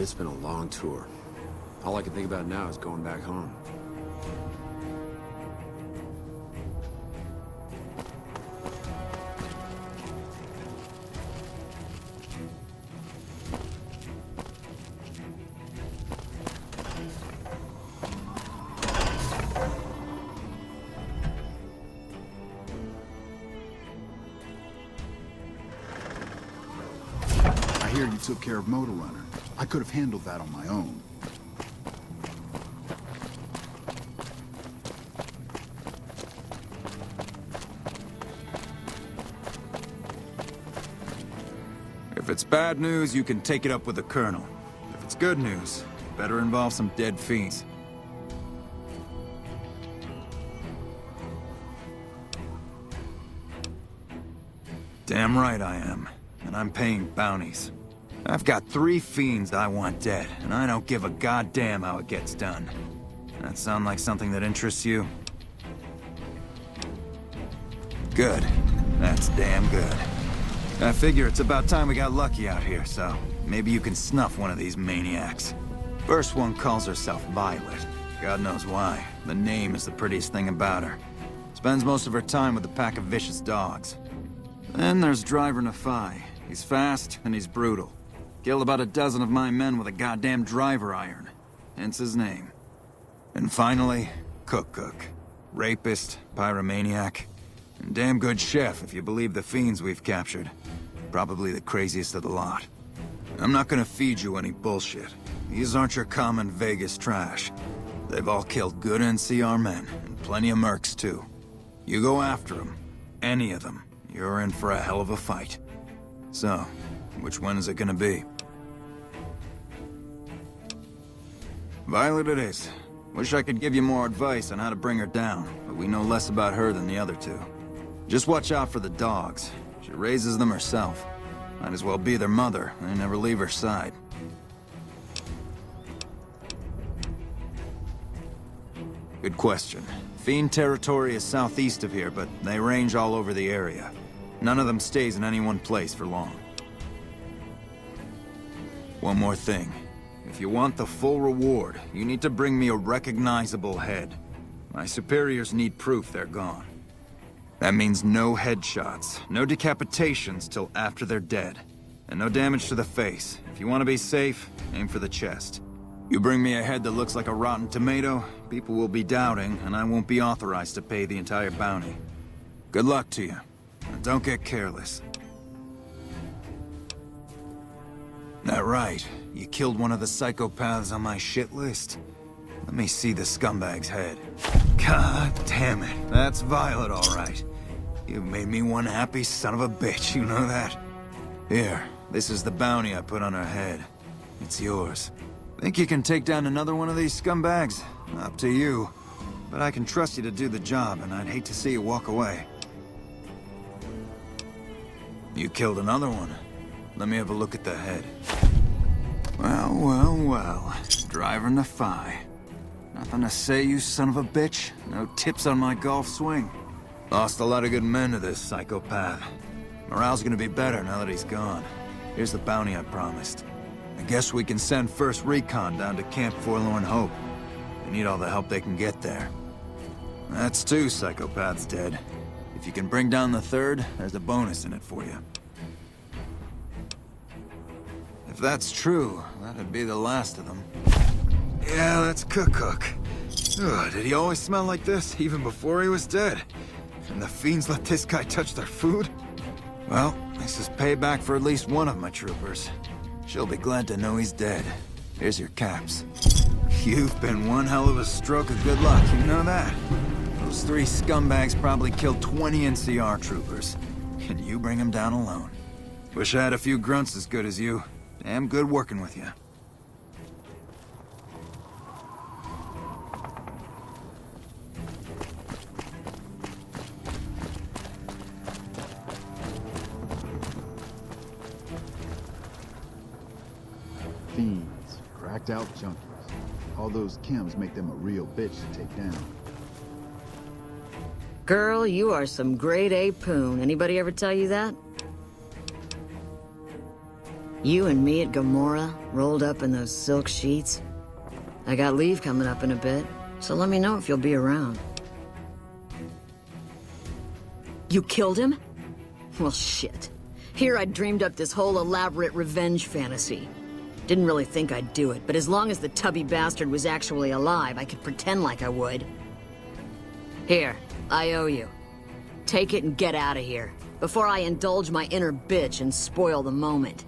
It's been a long tour. All I can think about now is going back home. I hear you took care of Motor Runner. I could have handled that on my own. If it's bad news, you can take it up with the Colonel. If it's good news, it better involve some dead fiends. Damn right I am. And I'm paying bounties. I've got 3 fiends I want dead, and I don't give a goddamn how it gets done. That sound like something that interests you? Good. That's damn good. I figure it's about time we got lucky out here, so maybe you can snuff one of these maniacs. First one calls herself Violet. God knows why. The name is the prettiest thing about her. Spends most of her time with a pack of vicious dogs. Then there's Driver Nephi. He's fast and he's brutal. Killed about a dozen of my men with a goddamn driver iron. Hence his name. And finally, Cook. Rapist, pyromaniac, and damn good chef if you believe the fiends we've captured. Probably the craziest of the lot. I'm not gonna feed you any bullshit. These aren't your common Vegas trash. They've all killed good NCR men, and plenty of mercs too. You go after them, any of them, you're in for a hell of a fight. So, which one is it gonna be? Violet it is. Wish I could give you more advice on how to bring her down, but we know less about her than the other 2. Just watch out for the dogs. She raises them herself. Might as well be their mother. They never leave her side. Good question. Fiend territory is southeast of here, but they range all over the area. None of them stays in any one place for long. One more thing. If you want the full reward, you need to bring me a recognizable head. My superiors need proof they're gone. That means no headshots, no decapitations till after they're dead, and no damage to the face. If you want to be safe, aim for the chest. You bring me a head that looks like a rotten tomato, people will be doubting, and I won't be authorized to pay the entire bounty. Good luck to you, and don't get careless. That right, you killed one of the psychopaths on my shit list? Let me see the scumbag's head. God damn it, that's Violet all right. You made me one happy son of a bitch, you know that? Here, this is the bounty I put on her head. It's yours. Think you can take down another one of these scumbags? Up to you. But I can trust you to do the job, and I'd hate to see you walk away. You killed another one. Let me have a look at the head. Well. Driver Nephi. Nothing to say, you son of a bitch? No tips on my golf swing? Lost a lot of good men to this psychopath. Morale's gonna be better now that he's gone. Here's the bounty I promised. I guess we can send first recon down to Camp Forlorn Hope. They need all the help they can get there. That's 2 psychopaths dead. If you can bring down the 3rd, there's a bonus in it for you. If that's true, that'd be the last of them. Yeah, that's Cook. Ugh, did he always smell like this, even before he was dead? And the fiends let this guy touch their food? Well, this is payback for at least one of my troopers. She'll be glad to know he's dead. Here's your caps. You've been one hell of a stroke of good luck, you know that? Those 3 scumbags probably killed 20 NCR troopers. And you bring them down alone. Wish I had a few grunts as good as you. Damn good working with you. Fiends, cracked out junkies. All those chems make them a real bitch to take down. Girl, you are some grade A poon. Anybody ever tell you that? You and me at Gomorrah, rolled up in those silk sheets? I got leave coming up in a bit, so let me know if you'll be around. You killed him? Well, shit. Here I'd dreamed up this whole elaborate revenge fantasy. Didn't really think I'd do it, but as long as the tubby bastard was actually alive, I could pretend like I would. Here, I owe you. Take it and get out of here, before I indulge my inner bitch and spoil the moment.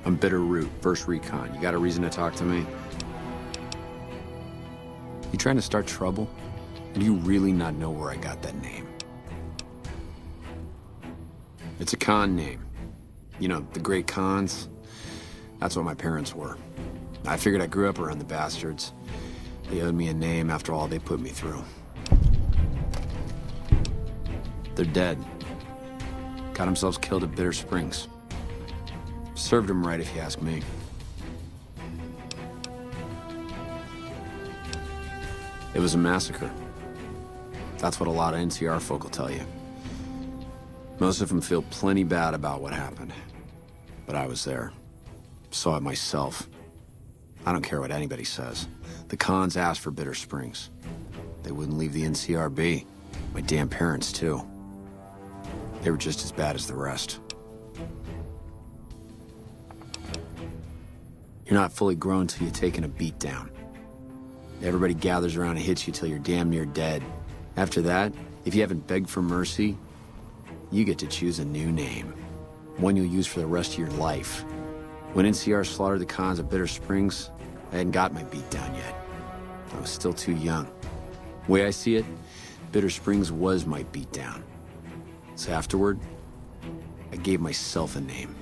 I'm Bitter Root, first recon. You got a reason to talk to me? You trying to start trouble? Or do you really not know where I got that name? It's a con name. You know, the great cons. That's what my parents were. I figured I grew up around the bastards. They owed me a name after all they put me through. They're dead. Got themselves killed at Bitter Springs. Served them right, if you ask me. It was a massacre. That's what a lot of NCR folk will tell you. Most of them feel plenty bad about what happened. But I was there. Saw it myself. I don't care what anybody says. The cons asked for Bitter Springs. They wouldn't leave the NCR be. My damn parents, too. They were just as bad as the rest. You're not fully grown till you've taken a beat down. Everybody gathers around and hits you till you're damn near dead. After that, if you haven't begged for mercy, you get to choose a new name. One you'll use for the rest of your life. When NCR slaughtered the cons at Bitter Springs, I hadn't got my beat down yet. I was still too young. The way I see it, Bitter Springs was my beat down. So afterward, I gave myself a name.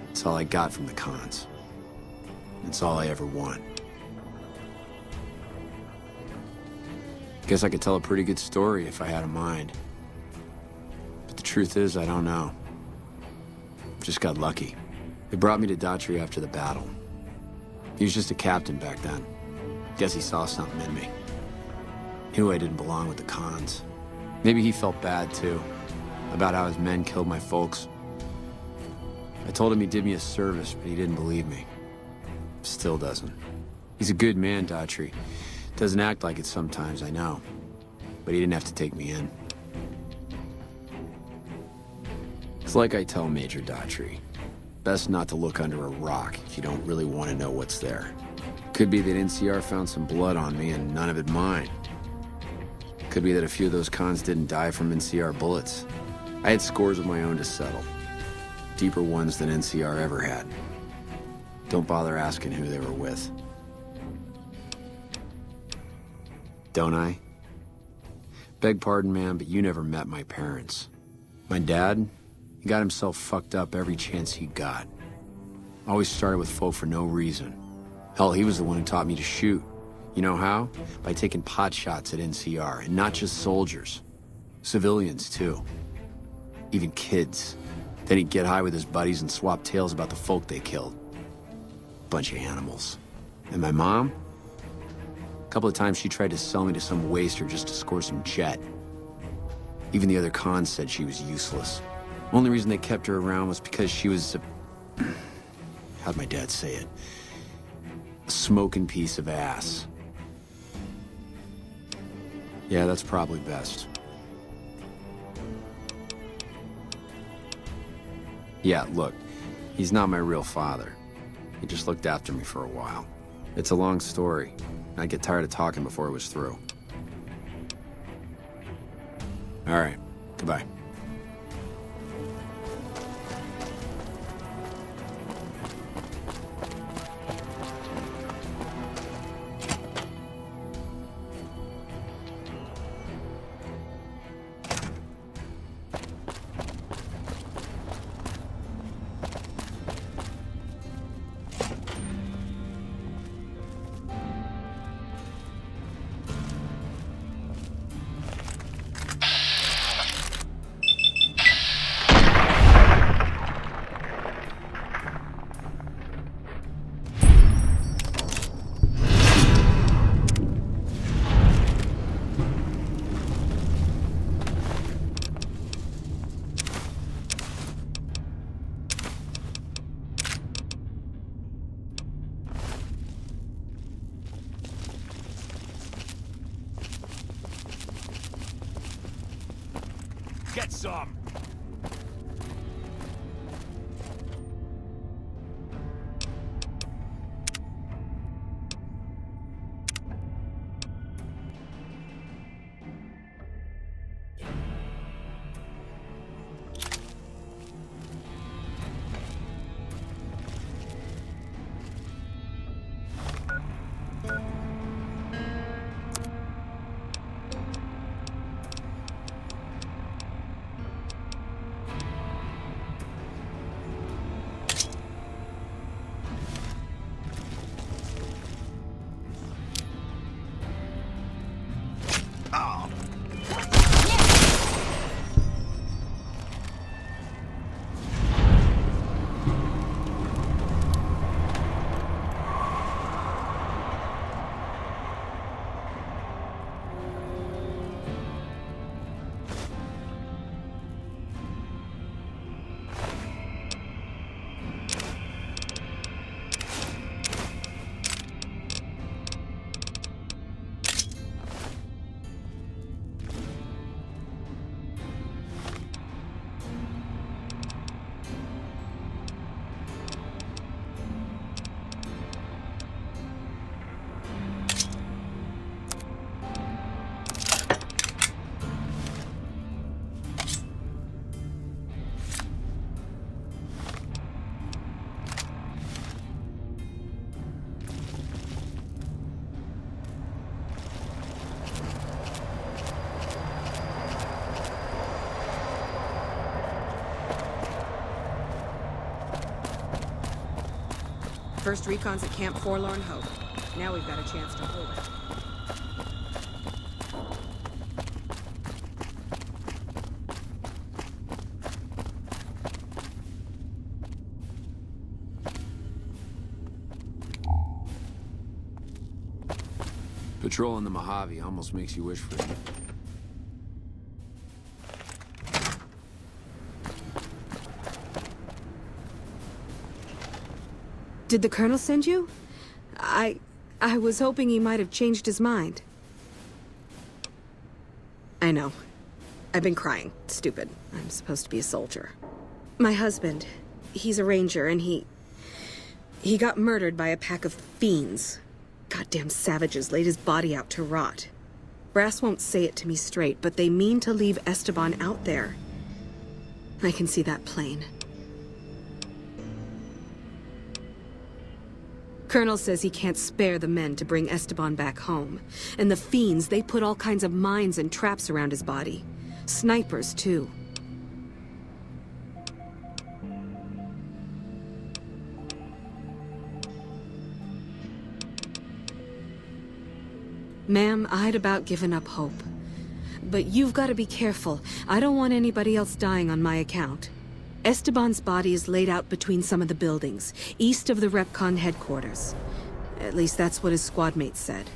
It's all I got from the cons. It's all I ever want. Guess I could tell a pretty good story if I had a mind. But the truth is, I don't know. Just got lucky. They brought me to Daughtry after the battle. He was just a captain back then. Guess he saw something in me. Knew I didn't belong with the cons. Maybe he felt bad, too, about how his men killed my folks. I told him he did me a service, but he didn't believe me. Still doesn't. He's a good man, Daughtry. Doesn't act like it sometimes, I know. But he didn't have to take me in. It's like I tell Major Daughtry. Best not to look under a rock if you don't really want to know what's there. Could be that NCR found some blood on me and none of it mine. Could be that a few of those cons didn't die from NCR bullets. I had scores of my own to settle. Deeper ones than NCR ever had. Don't bother asking who they were with. Don't I? Beg pardon, man, but you never met my parents. My dad, he got himself fucked up every chance he got. Always started with folk for no reason. Hell, he was the one who taught me to shoot. You know how? By taking pot shots at NCR, and not just soldiers. Civilians, too. Even kids. Then he'd get high with his buddies and swap tales about the folk they killed. Bunch of animals. And my mom? A couple of times she tried to sell me to some waster just to score some jet. Even the other cons said she was useless. Only reason they kept her around was because she was a... how'd my dad say it? A smoking piece of ass. Yeah, that's probably best. Yeah, look, he's not my real father. He just looked after me for a while. It's a long story. I'd get tired of talking before it was through. All right, goodbye. Get some! First recon's at Camp Forlorn Hope. Now we've got a chance to hold it. Patrolling the Mojave almost makes you wish for it. Did the Colonel send you? I was hoping he might have changed his mind. I know. I've been crying. Stupid. I'm supposed to be a soldier. My husband, he's a ranger, and he got murdered by a pack of fiends. Goddamn savages laid his body out to rot. Brass won't say it to me straight, but they mean to leave Esteban out there. I can see that plain. Colonel says he can't spare the men to bring Esteban back home. And the fiends, they put all kinds of mines and traps around his body. Snipers, too. Ma'am, I'd about given up hope. But you've got to be careful. I don't want anybody else dying on my account. Esteban's body is laid out between some of the buildings, east of the REPCON headquarters. At least that's what his squad mates said.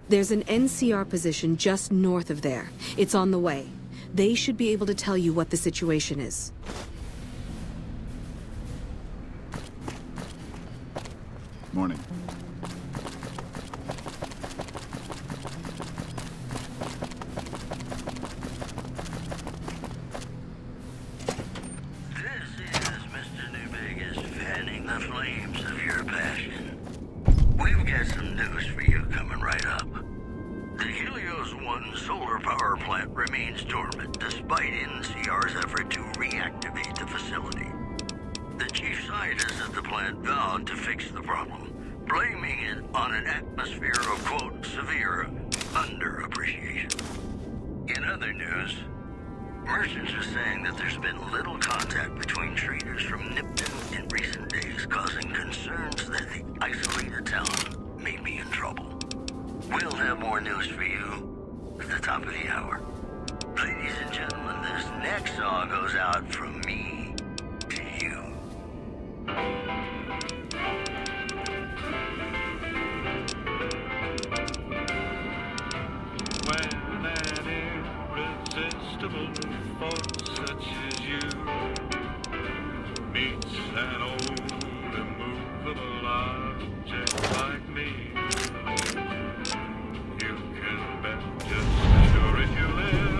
There's an NCR position just north of there. It's on the way. They should be able to tell you what the situation is. Morning. Flames of your passion. We've got some news for you coming right up. The Helios 1 solar power plant remains dormant despite NCR's effort to reactivate the facility. The chief scientist at the plant vowed to fix the problem, blaming it on an atmosphere of, quote, severe underappreciation. In other news, merchants are saying that there's been little contact between traders from Nipton in recent days, causing concerns that the isolated town may be in trouble. We'll have more news for you at the top of the hour. Ladies and gentlemen, this next song goes out from me to you. When an irresistible force such as you meets an old immovable object like me, you can bet just as sure as you live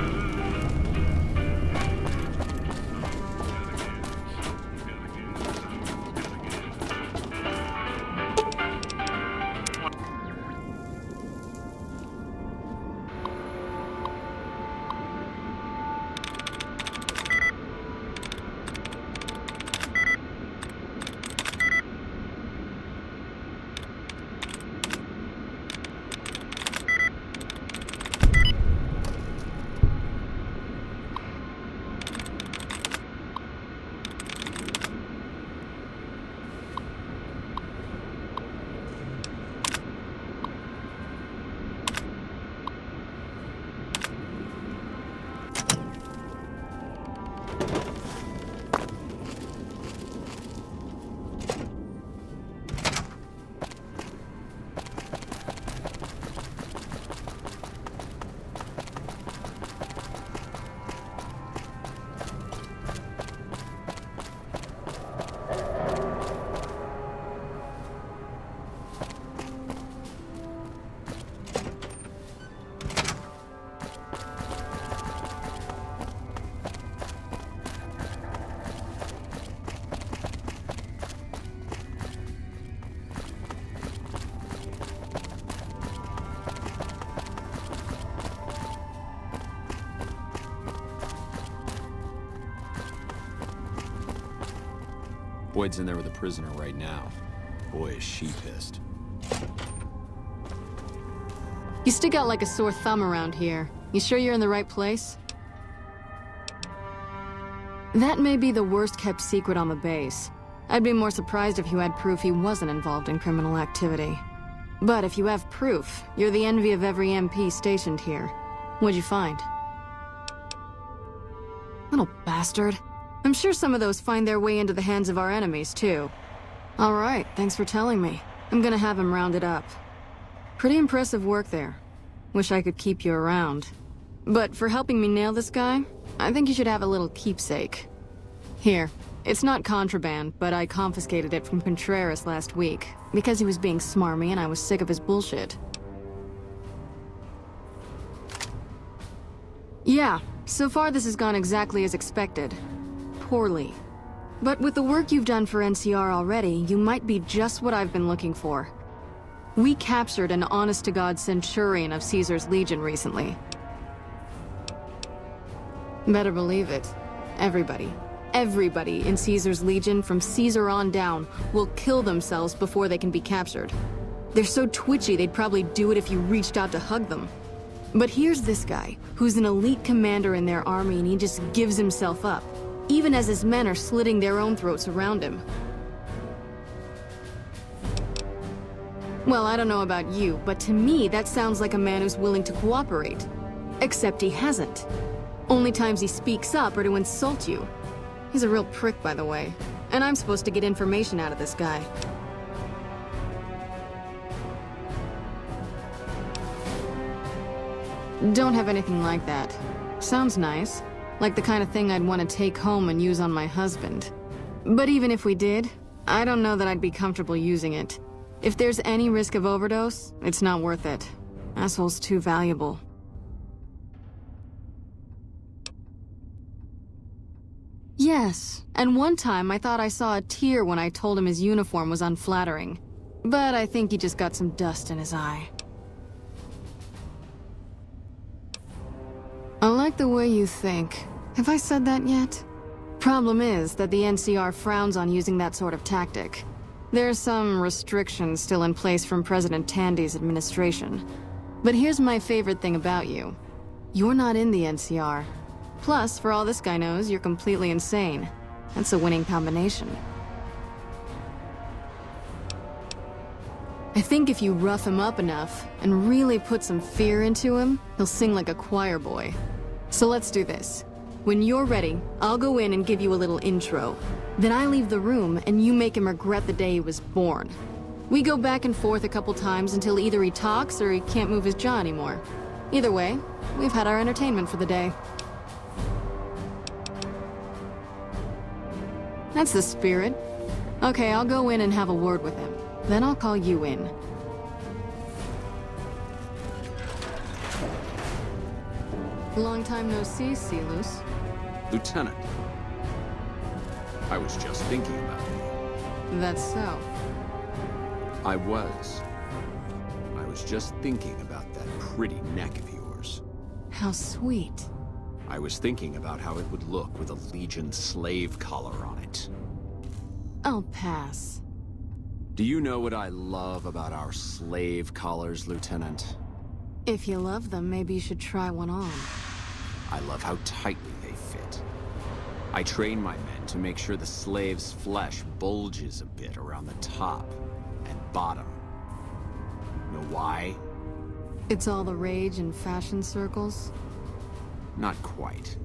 Boyd's in there with a prisoner right now. Boy, is she pissed. You stick out like a sore thumb around here. You sure you're in the right place? That may be the worst-kept secret on the base. I'd be more surprised if you had proof he wasn't involved in criminal activity. But if you have proof, you're the envy of every MP stationed here. What'd you find? Little bastard. I'm sure some of those find their way into the hands of our enemies, too. All right, thanks for telling me. I'm gonna have him rounded up. Pretty impressive work there. Wish I could keep you around. But for helping me nail this guy, I think you should have a little keepsake. Here. It's not contraband, but I confiscated it from Contreras last week, because he was being smarmy and I was sick of his bullshit. Yeah, so far this has gone exactly as expected. Poorly. But with the work you've done for NCR already, you might be just what I've been looking for. We captured an honest-to-God centurion of Caesar's Legion recently. Better believe it. Everybody in Caesar's Legion, from Caesar on down, will kill themselves before they can be captured. They're so twitchy they'd probably do it if you reached out to hug them. But here's this guy, who's an elite commander in their army, and he just gives himself up, even as his men are slitting their own throats around him. Well, I don't know about you, but to me that sounds like a man who's willing to cooperate. Except he hasn't. Only times he speaks up are to insult you. He's a real prick, by the way. And I'm supposed to get information out of this guy. Don't have anything like that. Sounds nice. Like the kind of thing I'd want to take home and use on my husband. But even if we did, I don't know that I'd be comfortable using it. If there's any risk of overdose, it's not worth it. Asshole's too valuable. Yes, and one time I thought I saw a tear when I told him his uniform was unflattering. But I think he just got some dust in his eye. I like the way you think. Have I said that yet? Problem is that the NCR frowns on using that sort of tactic. There's some restrictions still in place from President Tandy's administration. But here's my favorite thing about you. You're not in the NCR. Plus, for all this guy knows, you're completely insane. That's a winning combination. I think if you rough him up enough, and really put some fear into him, he'll sing like a choir boy. So let's do this. When you're ready, I'll go in and give you a little intro. Then I leave the room, and you make him regret the day he was born. We go back and forth a couple times until either he talks or he can't move his jaw anymore. Either way, we've had our entertainment for the day. That's the spirit. Okay, I'll go in and have a word with him. Then I'll call you in. Long time no see, Celus. Lieutenant. I was just thinking about you. That's so. I was just thinking about that pretty neck of yours. How sweet. I was thinking about how it would look with a Legion slave collar on it. I'll pass. Do you know what I love about our slave collars, Lieutenant? If you love them, maybe you should try one on. I love how tightly they fit. I train my men to make sure the slave's flesh bulges a bit around the top and bottom. Know why? It's all the rage in fashion circles? Not quite.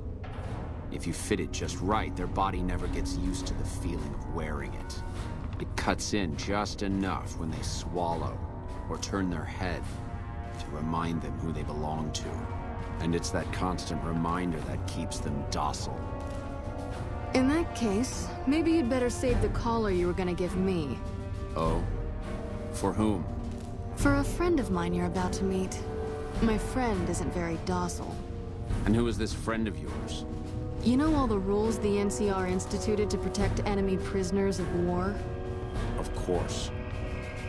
If you fit it just right, their body never gets used to the feeling of wearing it. It cuts in just enough when they swallow or turn their head to remind them who they belong to. And it's that constant reminder that keeps them docile. In that case, maybe you'd better save the collar you were gonna give me. Oh? For whom? For a friend of mine you're about to meet. My friend isn't very docile. And who is this friend of yours? You know all the rules the NCR instituted to protect enemy prisoners of war? Of course.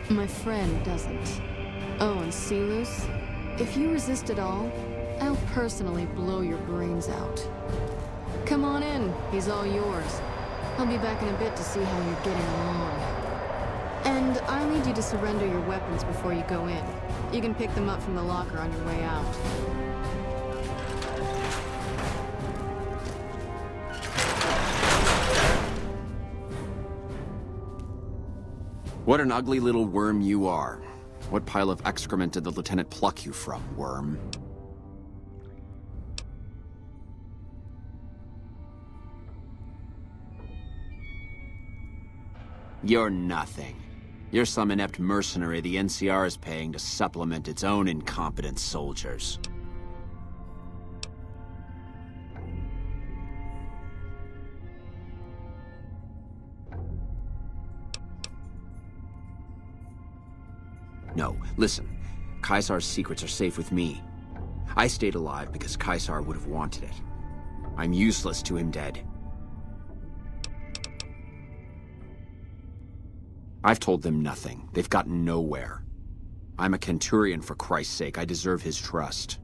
My friend doesn't. Oh, and Celus, if you resist at all, I'll personally blow your brains out. Come on in, he's all yours. I'll be back in a bit to see how you're getting along. And I'll need you to surrender your weapons before you go in. You can pick them up from the locker on your way out. What an ugly little worm you are. What pile of excrement did the lieutenant pluck you from, worm? You're nothing. You're some inept mercenary the NCR is paying to supplement its own incompetent soldiers. No, listen. Caesar's secrets are safe with me. I stayed alive because Caesar would have wanted it. I'm useless to him dead. I've told them nothing. They've gotten nowhere. I'm a Centurion, for Christ's sake. I deserve his trust.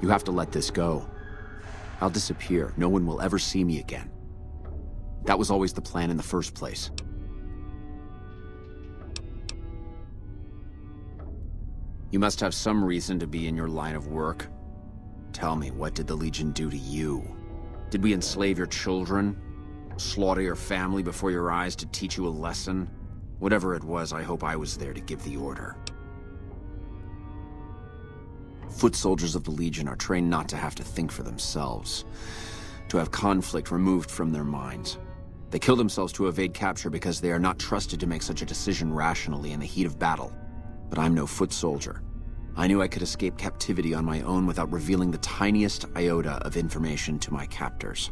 You have to let this go. I'll disappear. No one will ever see me again. That was always the plan in the first place. You must have some reason to be in your line of work. Tell me, what did the Legion do to you? Did we enslave your children? Slaughter your family before your eyes to teach you a lesson? Whatever it was, I hope I was there to give the order. Foot soldiers of the Legion are trained not to have to think for themselves, to have conflict removed from their minds. They kill themselves to evade capture because they are not trusted to make such a decision rationally in the heat of battle. But I'm no foot soldier. I knew I could escape captivity on my own without revealing the tiniest iota of information to my captors.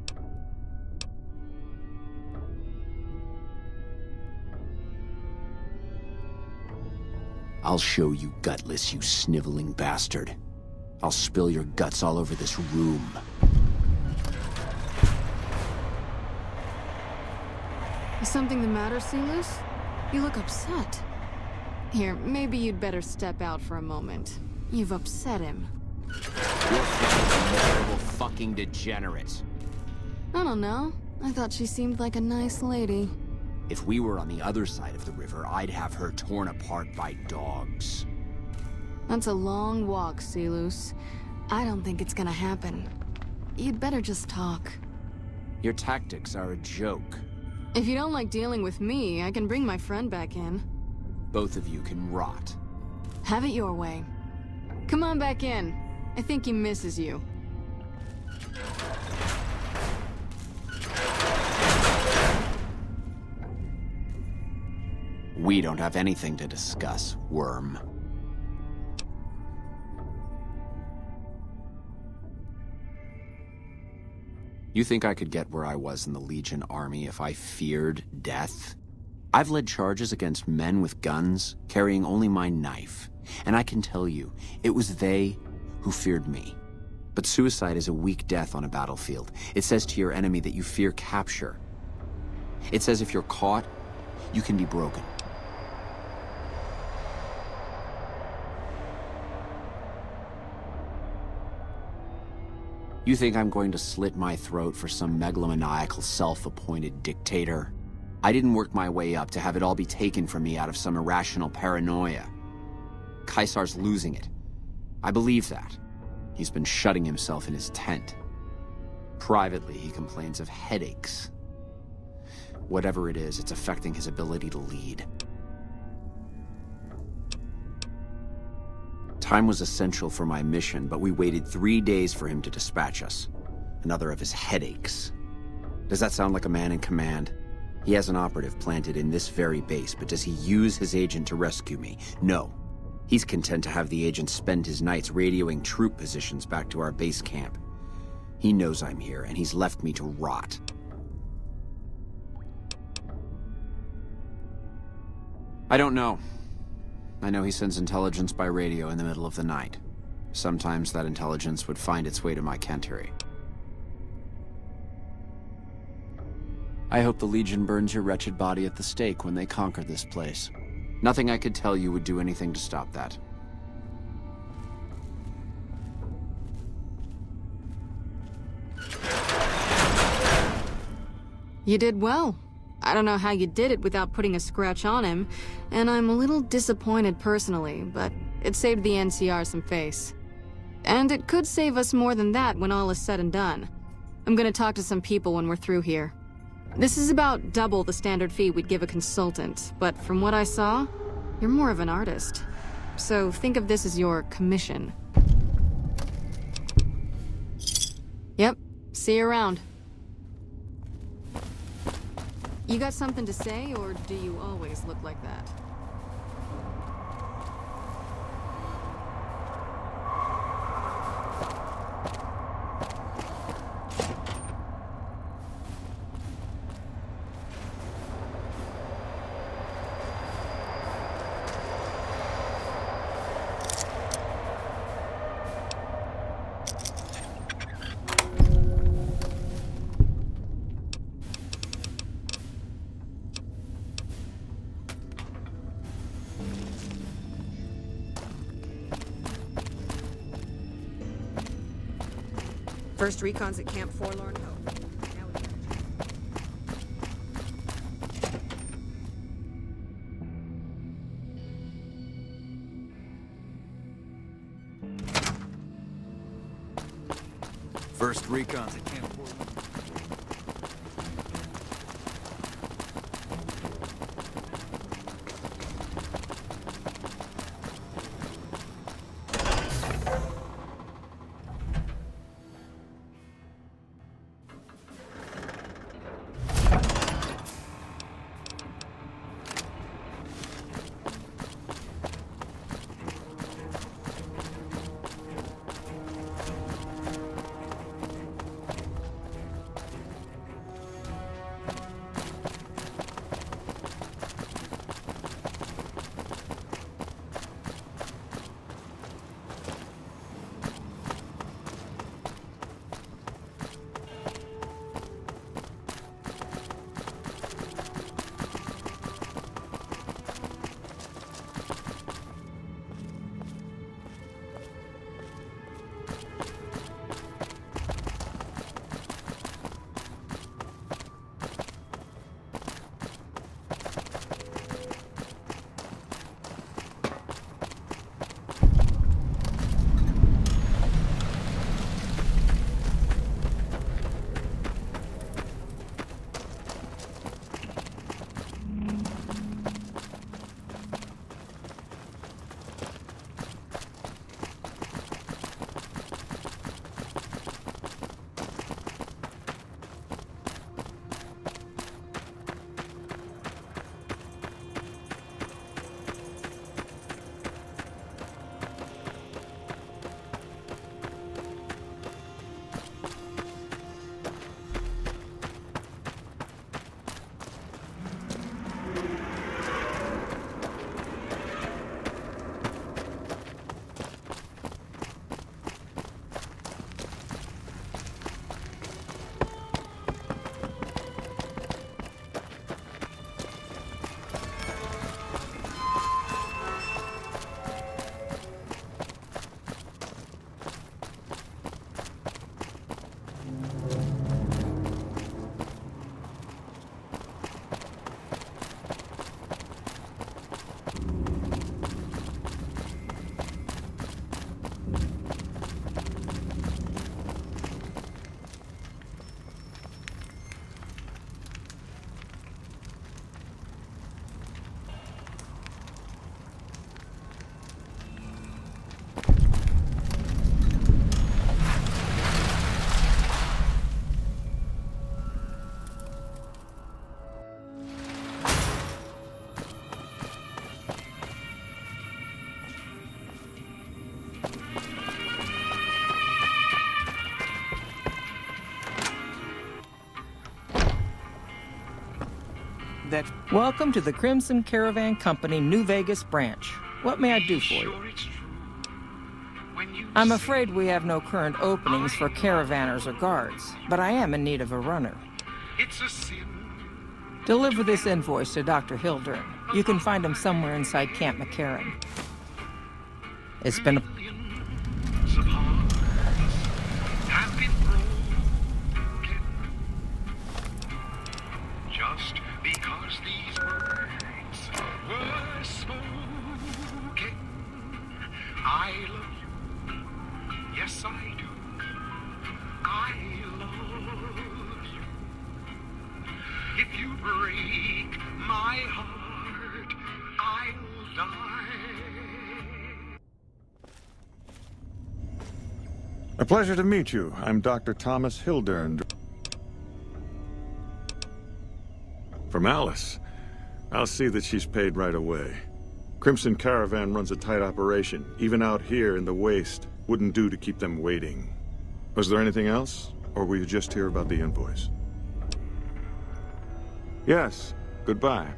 I'll show you, gutless, you sniveling bastard. I'll spill your guts all over this room. Is something the matter, Celus? You look upset. Here, maybe you'd better step out for a moment. You've upset him. You're a terrible fucking degenerate. I don't know. I thought she seemed like a nice lady. If we were on the other side of the river, I'd have her torn apart by dogs. That's a long walk, Celus. I don't think it's gonna happen. You'd better just talk. Your tactics are a joke. If you don't like dealing with me, I can bring my friend back in. Both of you can rot. Have it your way. Come on back in. I think he misses you. We don't have anything to discuss, worm. You think I could get where I was in the Legion army if I feared death? I've led charges against men with guns, carrying only my knife. And I can tell you, it was they who feared me. But suicide is a weak death on a battlefield. It says to your enemy that you fear capture. It says if you're caught, you can be broken. You think I'm going to slit my throat for some megalomaniacal self-appointed dictator? I didn't work my way up to have it all be taken from me out of some irrational paranoia. Caesar's losing it. I believe that. He's been shutting himself in his tent. Privately, he complains of headaches. Whatever it is, it's affecting his ability to lead. Time was essential for my mission, but we waited 3 days for him to dispatch us. Another of his headaches. Does that sound like a man in command? He has an operative planted in this very base, but does he use his agent to rescue me? No. He's content to have the agent spend his nights radioing troop positions back to our base camp. He knows I'm here, and he's left me to rot. I don't know. I know he sends intelligence by radio in the middle of the night. Sometimes that intelligence would find its way to my cantery. I hope the Legion burns your wretched body at the stake when they conquer this place. Nothing I could tell you would do anything to stop that. You did well. I don't know how you did it without putting a scratch on him, and I'm a little disappointed personally, but it saved the NCR some face. And it could save us more than that when all is said and done. I'm gonna talk to some people when we're through here. This is about double the standard fee we'd give a consultant, but from what I saw, you're more of an artist. So think of this as your commission. Yep, see you around. You got something to say, or do you always look like that? First recon's at Camp Forlorn Hope. Now we gotta First recon's at Camp Forlorn. Welcome to the Crimson Caravan Company New Vegas branch. What may I do for you? I'm afraid we have no current openings for caravanners or guards, but I am in need of a runner. Deliver this invoice to Dr. Hildern. You can find him somewhere inside Camp McCarran. It's been a... I love you. Yes, I do. I love you. If you break my heart, I'll die. A pleasure to meet you. I'm Dr. Thomas Hildern. From Alice. I'll see that she's paid right away. Crimson Caravan runs a tight operation. Even out here in the waste, wouldn't do to keep them waiting. Was there anything else? Or were you just here about the invoice? Yes. Goodbye.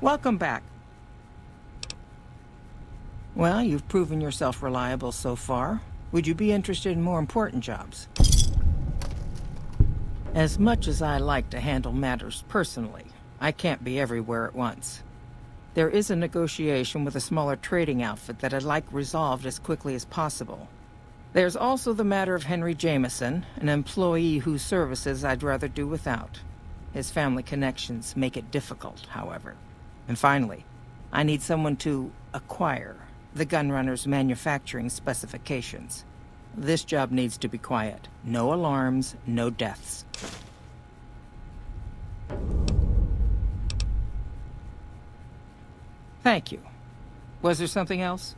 Welcome back. Well, you've proven yourself reliable so far. Would you be interested in more important jobs? As much as I like to handle matters personally, I can't be everywhere at once. There is a negotiation with a smaller trading outfit that I'd like resolved as quickly as possible. There's also the matter of Henry Jameson, an employee whose services I'd rather do without. His family connections make it difficult, however. And finally, I need someone to acquire the gunrunner's manufacturing specifications. This job needs to be quiet. No alarms, no deaths. Thank you. Was there something else?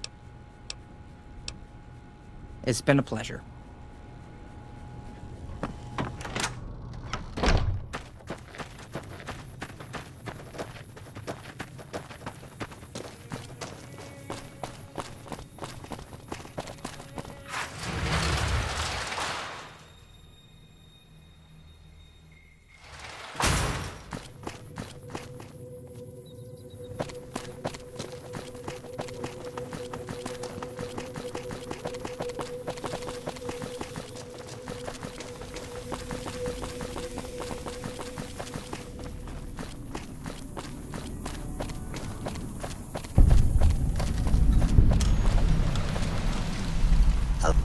It's been a pleasure.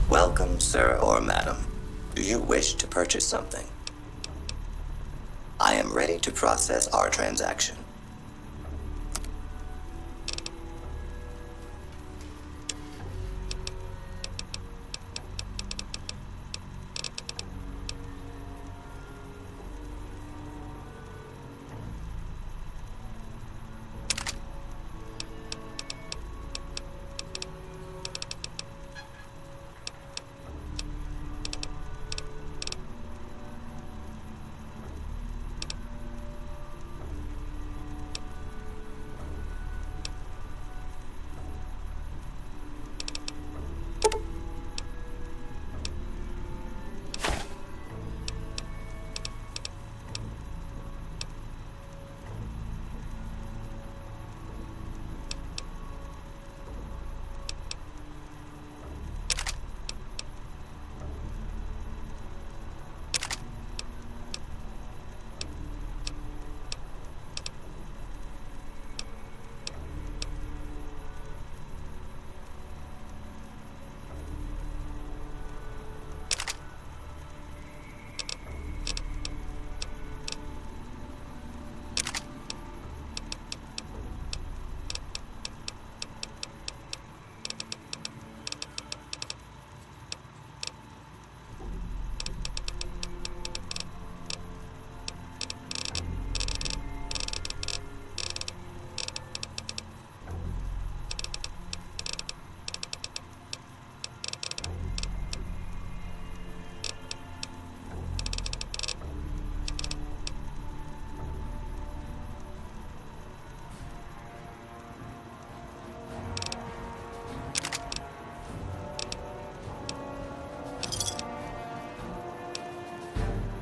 Welcome, sir or madam. Do you wish to purchase something? I am ready to process our transaction.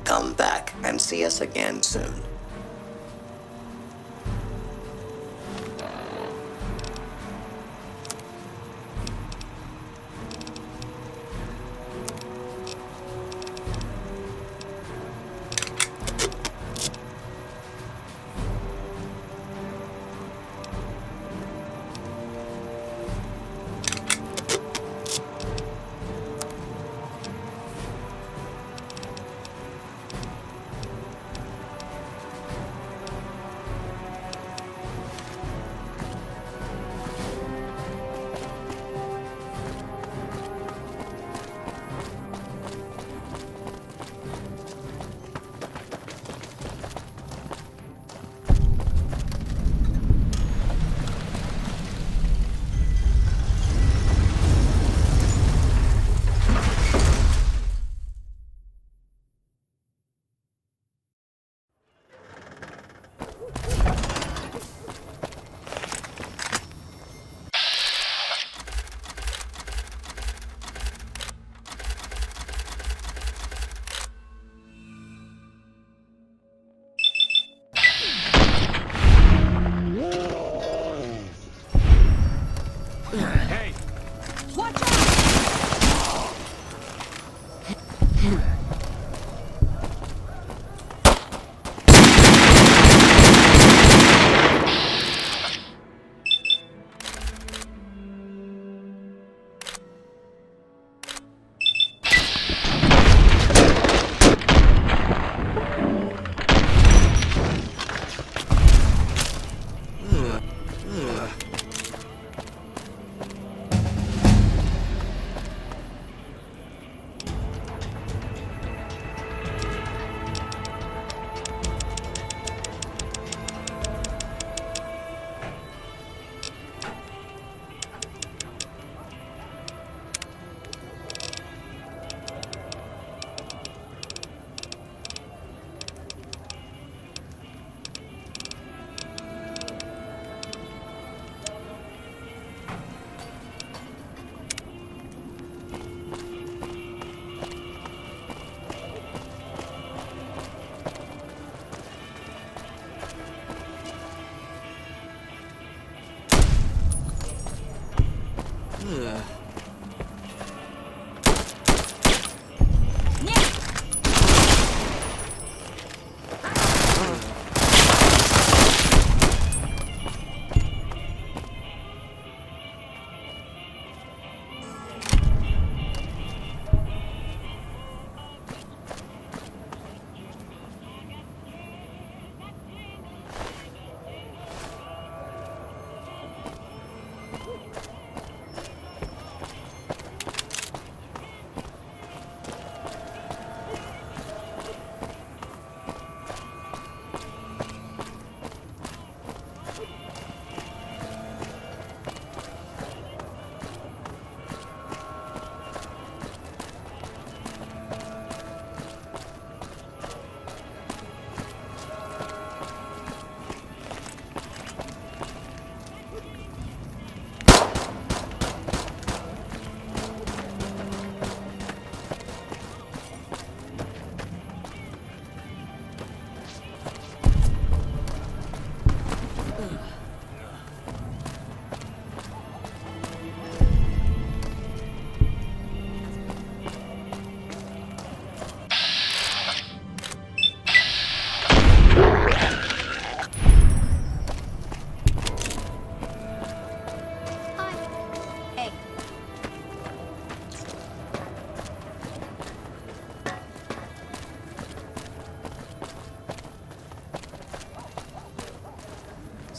Come back and see us again soon.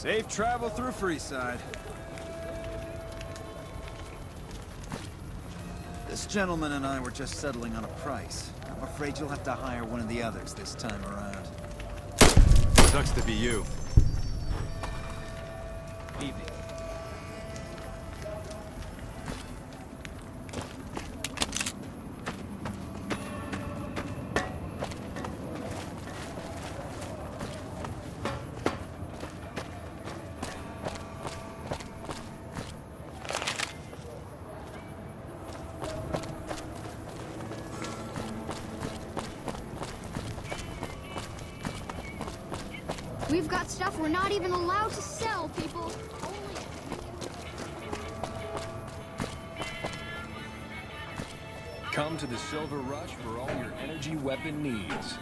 Safe travel through Freeside. This gentleman and I were just settling on a price. I'm afraid you'll have to hire one of the others this time around. Sucks to be you. Evening. We've got stuff we're not even allowed to sell, people. Come to the Silver Rush for all your energy weapon needs.